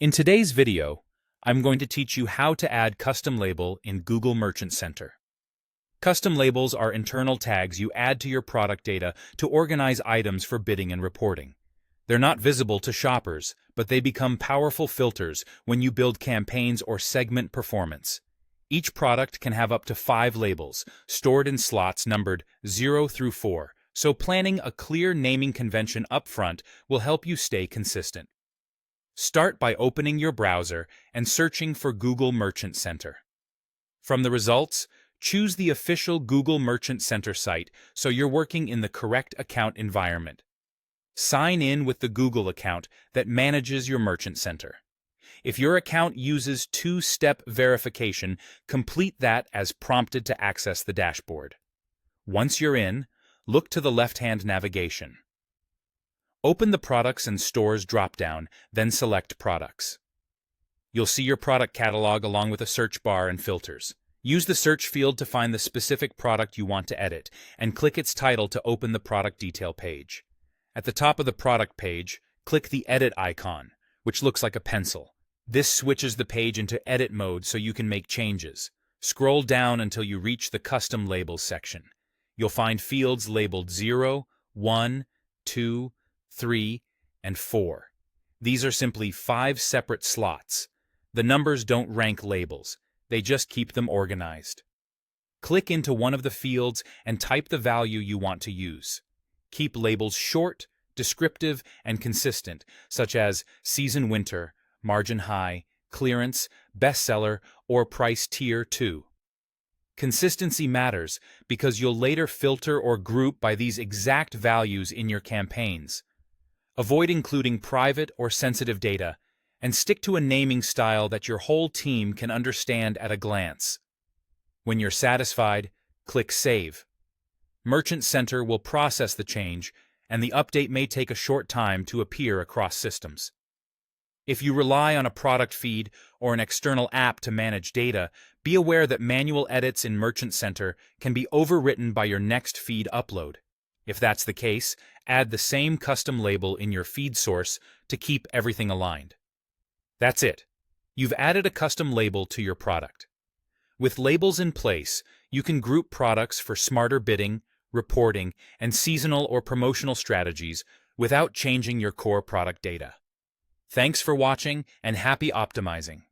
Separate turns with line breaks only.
In today's video, I'm going to teach you how to add custom label in Google Merchant Center. Custom labels are internal tags you add to your product data to organize items for bidding and reporting. They're not visible to shoppers, but they become powerful filters when you build campaigns or segment performance. Each product can have up to 5 labels, stored in slots numbered 0 through 4, so planning a clear naming convention upfront will help you stay consistent. Start by opening your browser and searching for Google Merchant Center. From the results, choose the official Google Merchant Center site so you're working in the correct account environment. Sign in with the Google account that manages your Merchant Center. If your account uses two-step verification, complete that as prompted to access the dashboard. Once you're in, look to the left-hand navigation. Open the Products and Stores dropdown, then select Products. You'll see your product catalog along with a search bar and filters. Use the search field to find the specific product you want to edit, and click its title to open the product detail page. At the top of the product page, click the Edit icon, which looks like a pencil. This switches the page into edit mode so you can make changes. Scroll down until you reach the Custom Labels section. You'll find fields labeled 0, 1, 2, 3, and 4. These are simply 5 separate slots. The numbers don't rank labels, they just keep them organized. Click into one of the fields and type the value you want to use. Keep labels short, descriptive, and consistent, such as Season Winter, Margin High, Clearance, Bestseller, or Price Tier 2. Consistency matters because you'll later filter or group by these exact values in your campaigns. Avoid including private or sensitive data, and stick to a naming style that your whole team can understand at a glance. When you're satisfied, click Save. Merchant Center will process the change, and the update may take a short time to appear across systems. If you rely on a product feed or an external app to manage data, be aware that manual edits in Merchant Center can be overwritten by your next feed upload. If that's the case, add the same custom label in your feed source to keep everything aligned. That's it. You've added a custom label to your product. With labels in place, you can group products for smarter bidding, reporting, and seasonal or promotional strategies without changing your core product data. Thanks for watching and happy optimizing.